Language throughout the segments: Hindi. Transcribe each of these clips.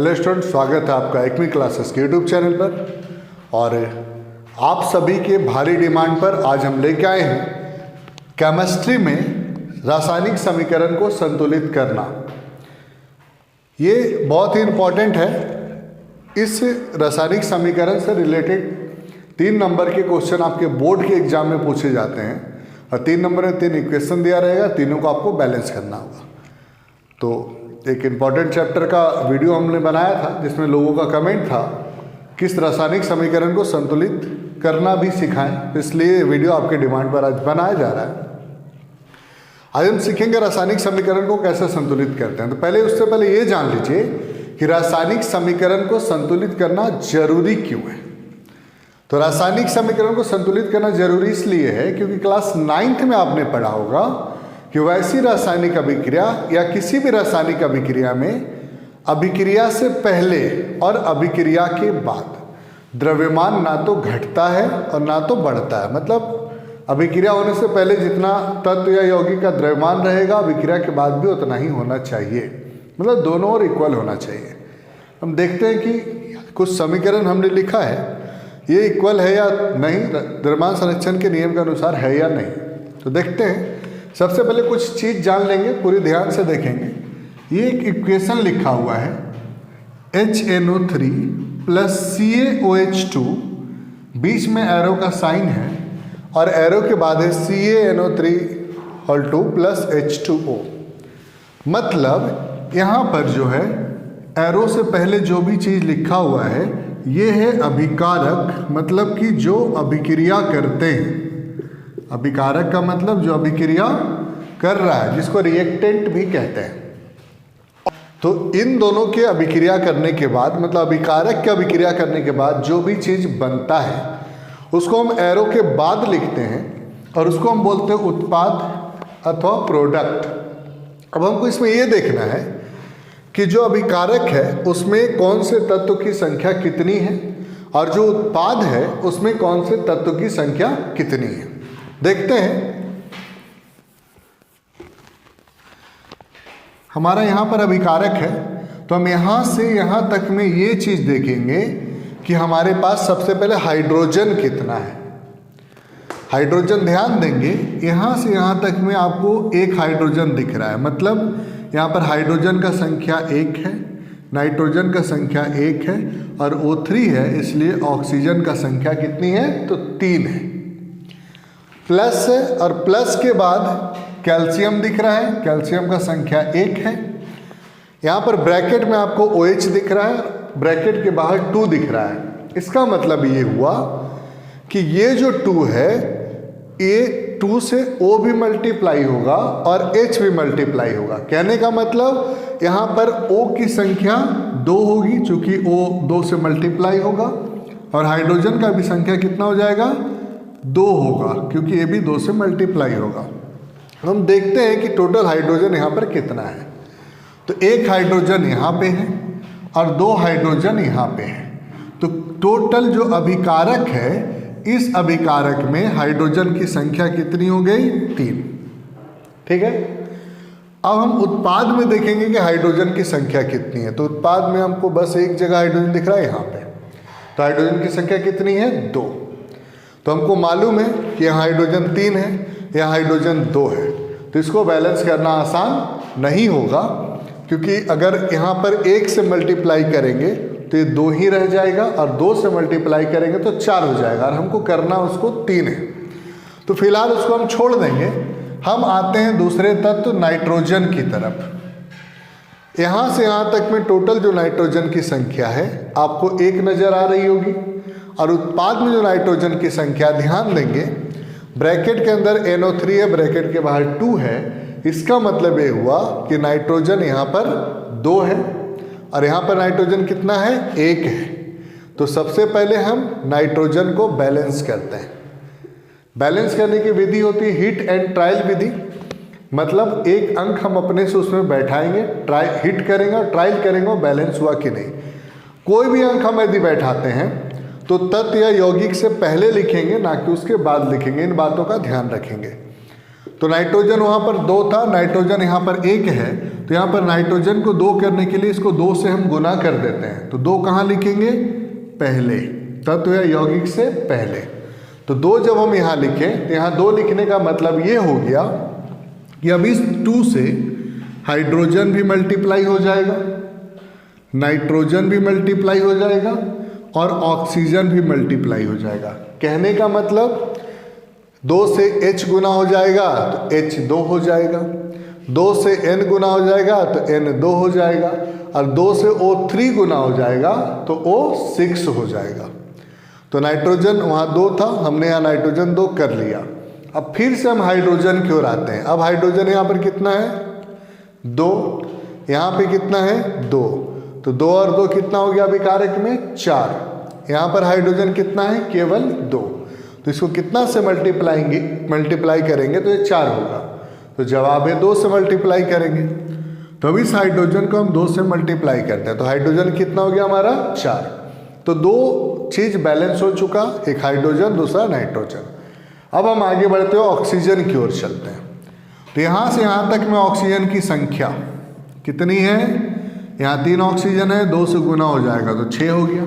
हेलो स्टूडेंट, स्वागत है आपका एकमी क्लासेस के यूट्यूब चैनल पर। और आप सभी के भारी डिमांड पर आज हम लेके आए हैं केमिस्ट्री में रासायनिक समीकरण को संतुलित करना। ये बहुत ही इम्पोर्टेंट है। इस रासायनिक समीकरण से रिलेटेड 3 नंबर के क्वेश्चन आपके बोर्ड के एग्जाम में पूछे जाते हैं और 3 नंबर में 3 इक्वेशन दिया रहेगा, तीनों को आपको बैलेंस करना होगा। तो एक इम्पॉर्टेंट चैप्टर का वीडियो हमने बनाया था जिसमें लोगों का कमेंट था किस रासायनिक समीकरण को संतुलित करना भी सिखाएं, इसलिए वीडियो आपके डिमांड पर आज बनाया जा रहा है। आज हम सीखेंगे रासायनिक समीकरण को कैसे संतुलित करते हैं। तो उससे पहले ये जान लीजिए कि रासायनिक समीकरण को संतुलित करना जरूरी क्यों है। तो रासायनिक समीकरण को संतुलित करना जरूरी इसलिए है क्योंकि क्लास 9th में आपने पढ़ा होगा कि वैसी रासायनिक अभिक्रिया या किसी भी रासायनिक अभिक्रिया में अभिक्रिया से पहले और अभिक्रिया के बाद द्रव्यमान ना तो घटता है और ना तो बढ़ता है। मतलब अभिक्रिया होने से पहले जितना तत्व या यौगिक का द्रव्यमान रहेगा अभिक्रिया के बाद भी उतना ही होना चाहिए, मतलब दोनों ओर इक्वल होना चाहिए। हम देखते हैं कि कुछ समीकरण हमने लिखा है, ये इक्वल है या नहीं, द्रव्यमान संरक्षण के नियम के अनुसार है या नहीं। तो देखते हैं। सबसे पहले कुछ चीज़ जान लेंगे, पूरी ध्यान से देखेंगे। ये एक इक्वेशन लिखा हुआ है HNO3 प्लस CaOH2, बीच में एरो का साइन है और एरो के बाद है CaNO3 प्लस H2O। मतलब यहाँ पर जो है एरो से पहले जो भी चीज़ लिखा हुआ है ये है अभिकारक, मतलब कि जो अभिक्रिया करते हैं। अभिकारक का मतलब जो अभिक्रिया कर रहा है, जिसको रिएक्टेंट भी कहते हैं। तो इन दोनों के अभिक्रिया करने के बाद, मतलब अभिकारक के अभिक्रिया करने के बाद जो भी चीज़ बनता है उसको हम एरो के बाद लिखते हैं और उसको हम बोलते हैं उत्पाद अथवा प्रोडक्ट। अब हमको इसमें ये देखना है कि जो अभिकारक है उसमें कौन से तत्व की संख्या कितनी है और जो उत्पाद है उसमें कौन से तत्व की संख्या कितनी है। देखते हैं। हमारा यहाँ पर अभिकारक है तो हम यहाँ से यहाँ तक में ये चीज़ देखेंगे कि हमारे पास सबसे पहले हाइड्रोजन कितना है। हाइड्रोजन ध्यान देंगे, यहाँ से यहाँ तक में आपको एक हाइड्रोजन दिख रहा है, मतलब यहाँ पर हाइड्रोजन का संख्या 1 है, नाइट्रोजन का संख्या 1 है और O3 है, इसलिए ऑक्सीजन का संख्या कितनी है तो 3 है। प्लस है और प्लस के बाद कैल्शियम दिख रहा है, कैल्शियम का संख्या 1 है। यहाँ पर ब्रैकेट में आपको OH दिख रहा है, ब्रैकेट के बाहर 2 दिख रहा है। इसका मतलब ये हुआ कि ये जो 2 है ये 2 से O भी मल्टीप्लाई होगा और H भी मल्टीप्लाई होगा। कहने का मतलब यहाँ पर O की संख्या 2 होगी चूंकि O 2 से मल्टीप्लाई होगा और हाइड्रोजन का भी संख्या कितना हो जाएगा 2 होगा क्योंकि ये भी 2 से मल्टीप्लाई होगा। हम देखते हैं कि टोटल हाइड्रोजन यहाँ पर कितना है। तो 1 हाइड्रोजन यहाँ पे है और 2 हाइड्रोजन यहाँ पे है। तो टोटल जो अभिकारक है इस अभिकारक में हाइड्रोजन की संख्या कितनी हो गई 3। ठीक है। अब हम उत्पाद में देखेंगे कि हाइड्रोजन की संख्या कितनी है। तो उत्पाद में हमको बस एक जगह हाइड्रोजन दिख रहा है यहाँ पे, तो हाइड्रोजन की संख्या कितनी है 2। तो हमको मालूम है कि यहाँ हाइड्रोजन 3 है, यहाँ हाइड्रोजन 2 है। तो इसको बैलेंस करना आसान नहीं होगा क्योंकि अगर यहाँ पर 1 से मल्टीप्लाई करेंगे तो ये 2 ही रह जाएगा और 2 से मल्टीप्लाई करेंगे तो 4 हो जाएगा और हमको करना उसको 3 है। तो फिलहाल उसको हम छोड़ देंगे। हम आते हैं दूसरे तत्व नाइट्रोजन की तरफ। यहाँ से यहाँ तक में टोटल जो नाइट्रोजन की संख्या है आपको 1 नज़र आ रही होगी और उत्पाद में जो नाइट्रोजन की संख्या ध्यान देंगे, ब्रैकेट के अंदर NO3 है, ब्रैकेट के बाहर 2 है। इसका मतलब ये हुआ कि नाइट्रोजन यहाँ पर 2 है और यहाँ पर नाइट्रोजन कितना है 1 है। तो सबसे पहले हम नाइट्रोजन को बैलेंस करते हैं। बैलेंस करने की विधि होती है हिट एंड ट्रायल विधि। मतलब एक अंक हम अपने से उसमें बैठाएंगे, हिट करेंगे और ट्रायल करेंगे बैलेंस हुआ कि नहीं। कोई भी अंक हम यदि बैठाते हैं तो तत्व या यौगिक से पहले लिखेंगे, ना कि उसके बाद लिखेंगे। इन बातों का ध्यान रखेंगे। तो नाइट्रोजन वहाँ पर 2 था, नाइट्रोजन यहाँ पर 1 है, तो यहाँ पर नाइट्रोजन को 2 करने के लिए इसको 2 से हम गुना कर देते हैं। तो 2 कहाँ लिखेंगे? पहले, तत्व या यौगिक से पहले। तो 2 जब हम यहाँ लिखें तो यहाँ 2 लिखने का मतलब ये हो गया कि अब इस 2 से हाइड्रोजन भी मल्टीप्लाई हो जाएगा, नाइट्रोजन भी मल्टीप्लाई हो जाएगा और ऑक्सीजन भी मल्टीप्लाई हो जाएगा। कहने का मतलब 2 से H गुना हो जाएगा तो H 2 हो जाएगा, 2 से N गुना हो जाएगा तो N 2 हो जाएगा, और 2 से O3 गुना हो जाएगा तो O 6 हो जाएगा। तो नाइट्रोजन वहाँ 2 था, हमने यहाँ नाइट्रोजन 2 कर लिया। अब फिर से हम हाइड्रोजन की ओर आते हैं। अब हाइड्रोजन यहाँ पर कितना है? 2, यहाँ पे कितना है? 2, तो 2 और 2 कितना हो गया अभिकारक में? 4। यहाँ पर हाइड्रोजन कितना है? केवल 2। तो इसको कितना से मल्टीप्लाई करेंगे तो ये 4 होगा। तो जवाब है 2 से मल्टीप्लाई करेंगे। तो अब इस हाइड्रोजन को हम 2 से मल्टीप्लाई करते हैं, तो हाइड्रोजन कितना हो गया हमारा? 4। तो 2 चीज बैलेंस हो चुका, एक हाइड्रोजन दूसरा नाइट्रोजन। अब हम आगे बढ़ते हुए ऑक्सीजन की ओर चलते हैं। तो यहाँ से यहाँ तक में ऑक्सीजन की संख्या कितनी है? यहाँ 3 ऑक्सीजन है, 2 से गुना हो जाएगा तो 6 हो गया।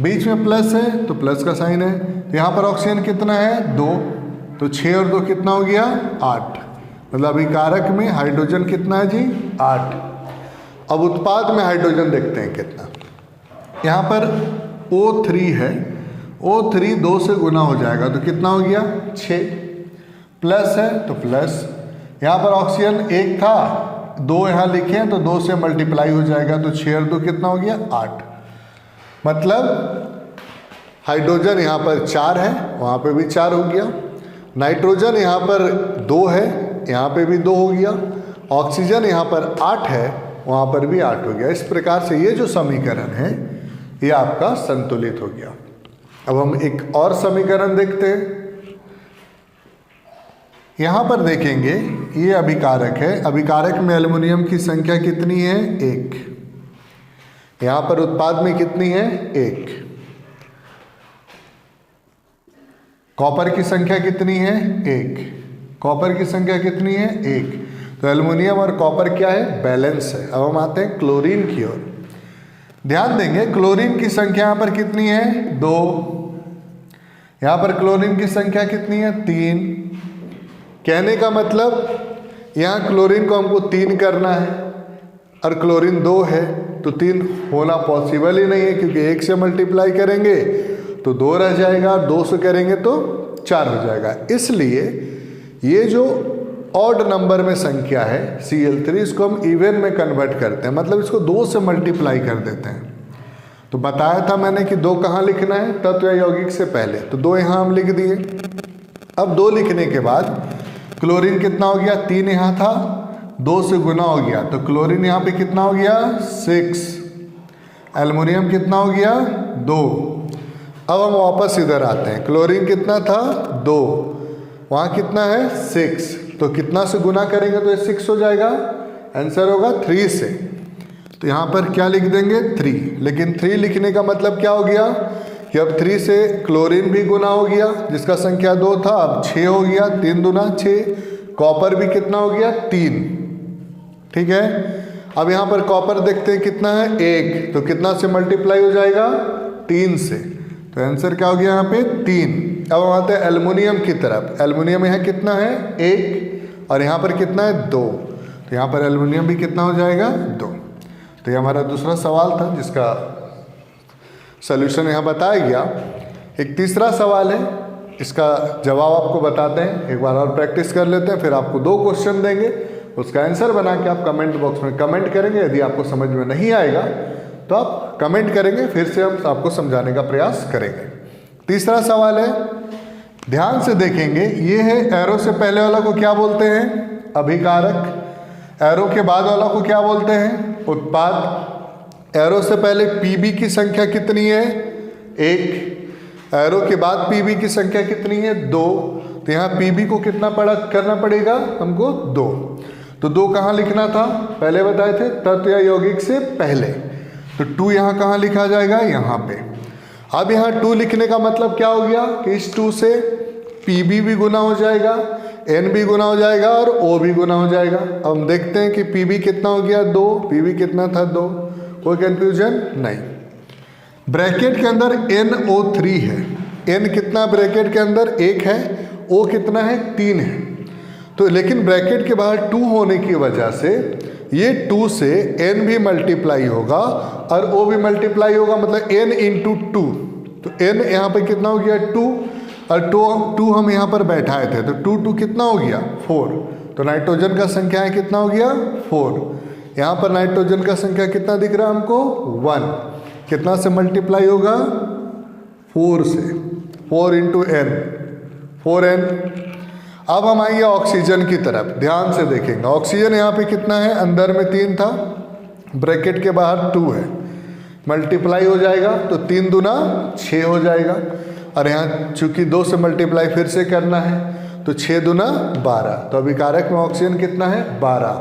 बीच में प्लस है तो प्लस का साइन है। तो यहाँ पर ऑक्सीजन कितना है? 2, तो 6 और 2 कितना हो गया? 8। मतलब अभिकारक में हाइड्रोजन कितना है जी? 8। अब उत्पाद में हाइड्रोजन देखते हैं कितना। यहाँ पर O3 है, O3 2 से गुना हो जाएगा तो कितना हो गया? 6। प्लस है तो प्लस, यहाँ पर ऑक्सीजन 1 था, 2 यहाँ लिखे हैं तो 2 से मल्टीप्लाई हो जाएगा तो 6 और 2 कितना हो गया? 8। मतलब हाइड्रोजन यहाँ पर 4 है, वहाँ पे भी 4 हो गया। नाइट्रोजन यहाँ पर 2 है, यहाँ पे भी 2 हो गया। ऑक्सीजन यहाँ पर 8 है, वहाँ पर भी 8 हो गया। इस प्रकार से ये जो समीकरण है ये आपका संतुलित हो गया। अब हम एक और समीकरण देखते हैं। यहाँ पर देखेंगे ये अभिकारक है, अभिकारक में एल्युमिनियम की संख्या कितनी है? 1। यहाँ पर उत्पाद में कितनी है? 1। कॉपर की संख्या कितनी है? 1। कॉपर की संख्या कितनी है? 1। तो एल्युमिनियम और कॉपर क्या है? बैलेंस है। अब हम आते हैं क्लोरीन की ओर। ध्यान देंगे क्लोरीन की संख्या यहाँ पर कितनी है? 2। यहाँ पर क्लोरीन की संख्या कितनी है? 3। कहने का मतलब यहाँ क्लोरीन को हमको 3 करना है और क्लोरीन 2 है, तो 3 होना पॉसिबल ही नहीं है, क्योंकि 1 से मल्टीप्लाई करेंगे तो 2 रह जाएगा, 2 से करेंगे तो 4 हो जाएगा। इसलिए ये जो ऑड नंबर में संख्या है Cl3, इसको हम इवन में कन्वर्ट करते हैं, मतलब इसको 2 से मल्टीप्लाई कर देते हैं। तो बताया था मैंने कि 2 कहाँ लिखना है? तत्व या यौगिक से पहले। तो 2 यहाँ हम लिख दिए। अब 2 लिखने के बाद क्लोरीन कितना हो गया? 3 यहाँ था, 2 से गुना हो गया तो क्लोरीन यहाँ पे कितना हो गया? 6। एल्युमिनियम कितना हो गया? 2। अब हम वापस इधर आते हैं। क्लोरीन कितना था? 2। वहाँ कितना है? 6। तो कितना से गुना करेंगे तो ये 6 हो जाएगा। आंसर होगा 3 से। तो यहाँ पर क्या लिख देंगे? 3। लेकिन 3 लिखने का मतलब क्या हो गया कि अब 3 से क्लोरीन भी गुना हो गया, जिसका संख्या 2 था, अब 6 हो गया। 3 दूना 6। कॉपर भी कितना हो गया? 3। ठीक है। अब यहाँ पर कॉपर देखते हैं कितना है? 1। तो कितना से मल्टीप्लाई हो जाएगा? 3 से। तो आंसर क्या हो गया यहाँ पे? 3। अब हम आते हैं एल्युमिनियम की तरफ। एल्युमिनियम यहाँ कितना है? 1। और यहाँ पर कितना है? 2। तो यहाँ पर एल्युमिनियम भी कितना हो जाएगा? 2। तो ये हमारा दूसरा सवाल था जिसका सॉल्यूशन यहाँ बताया गया। एक तीसरा सवाल है, इसका जवाब आपको बताते हैं। एक बार और प्रैक्टिस कर लेते हैं, फिर आपको 2 क्वेश्चन देंगे, उसका आंसर बना के आप कमेंट बॉक्स में कमेंट करेंगे। यदि आपको समझ में नहीं आएगा तो आप कमेंट करेंगे, फिर से हम आपको समझाने का प्रयास करेंगे। तीसरा सवाल है, ध्यान से देखेंगे, ये है एरो से पहले वाला को क्या बोलते हैं? अभिकारक। एरो के बाद वाला को क्या बोलते हैं? उत्पाद। एरो से पहले पीबी की संख्या कितनी है? 1। एरो के बाद पीबी की संख्या कितनी है? 2। तो यहाँ पीबी को कितना करना पड़ेगा हमको? 2। तो 2 कहाँ लिखना था? पहले बताए थे, तत्व या यौगिक से पहले। तो 2 यहाँ कहाँ लिखा जाएगा? यहाँ पे। अब यहाँ 2 लिखने का मतलब क्या हो गया कि इस 2 से पीबी भी गुना हो जाएगा, N भी गुना हो जाएगा और O भी गुना हो जाएगा। अब हम देखते हैं कि PB कितना हो गया 2, PB कितना था 2, कोई कंफ्यूजन नहीं। ब्रैकेट के अंदर NO3 है, N कितना ब्रैकेट के अंदर 1 है, O कितना है 3 है। तो लेकिन ब्रैकेट के बाहर 2 होने की वजह से ये 2 से N भी मल्टीप्लाई होगा और O भी मल्टीप्लाई होगा, मतलब N इंटू 2। तो N यहाँ पे कितना हो गया 2 और 2 हम यहाँ पर बैठाए थे, तो 2 कितना हो गया 4। तो नाइट्रोजन का संख्या है कितना हो गया 4। यहाँ पर नाइट्रोजन का संख्या कितना दिख रहा है हमको 1। कितना से मल्टीप्लाई होगा 4 से, 4 इंटू N, 4N। अब हम आएंगे ऑक्सीजन की तरफ, ध्यान से देखेंगे। ऑक्सीजन यहाँ पे कितना है, अंदर में 3 था, ब्रैकेट के बाहर 2 है, मल्टीप्लाई हो जाएगा तो 3 दूना 6 हो जाएगा। और यहाँ चूंकि 2 से मल्टीप्लाई फिर से करना है तो 6 दूना 12। तो अभी कारक में ऑक्सीजन कितना है 12।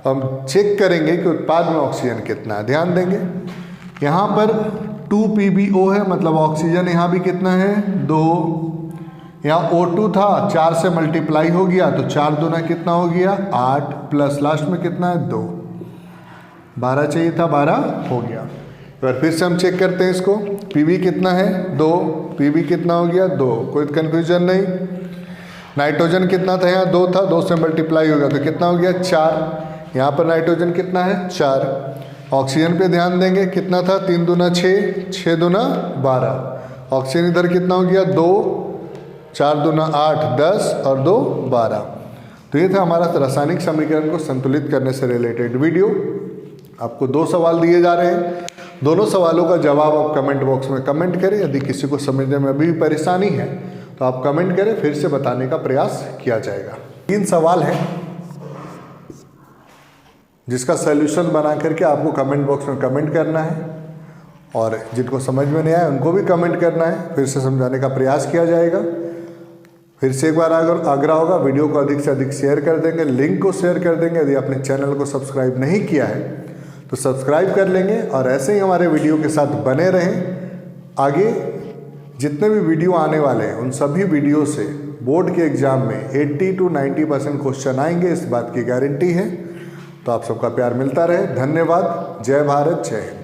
हम चेक करेंगे कि उत्पाद में ऑक्सीजन कितना है, ध्यान देंगे। यहाँ पर 2 PbO है, मतलब ऑक्सीजन यहाँ भी कितना है 2। यहाँ O2 था, 4 से मल्टीप्लाई हो गया तो 4 दूना कितना हो गया 8, प्लस लास्ट में कितना है 2, 12 चाहिए था 12 हो गया। एक बार फिर से हम चेक करते हैं इसको। Pb कितना है 2, Pb कितना हो गया 2, कोई कन्फ्यूजन नहीं। नाइट्रोजन कितना था, यहाँ 2 था, 2 से मल्टीप्लाई हो गया तो कितना हो गया 4। यहाँ पर नाइट्रोजन कितना है 4। ऑक्सीजन पे ध्यान देंगे, कितना था 3 दूना 6, 6 दूना 12। ऑक्सीजन इधर कितना हो गया 2, 4 दूना 8, 10 और 2 12। तो ये था हमारा रासायनिक समीकरण को संतुलित करने से रिलेटेड वीडियो। आपको 2 सवाल दिए जा रहे हैं, दोनों सवालों का जवाब आप कमेंट बॉक्स में कमेंट करें। यदि किसी को समझने में अभी भी परेशानी है तो आप कमेंट करें, फिर से बताने का प्रयास किया जाएगा। 3 सवाल है जिसका सलूशन बना करके आपको कमेंट बॉक्स में कमेंट करना है, और जिनको समझ में नहीं आया उनको भी कमेंट करना है, फिर से समझाने का प्रयास किया जाएगा। फिर से एक बार अगर आग्रह होगा, वीडियो को अधिक से अधिक शेयर कर देंगे, लिंक को शेयर कर देंगे। यदि आपने चैनल को सब्सक्राइब नहीं किया है तो सब्सक्राइब कर लेंगे, और ऐसे ही हमारे वीडियो के साथ बने रहें। आगे जितने भी वीडियो आने वाले हैं उन सभी वीडियो से बोर्ड के एग्ज़ाम में 80 to 90% क्वेश्चन आएंगे, इस बात की गारंटी है। तो आप सबका प्यार मिलता रहे। धन्यवाद। जय भारत, जय हिंद।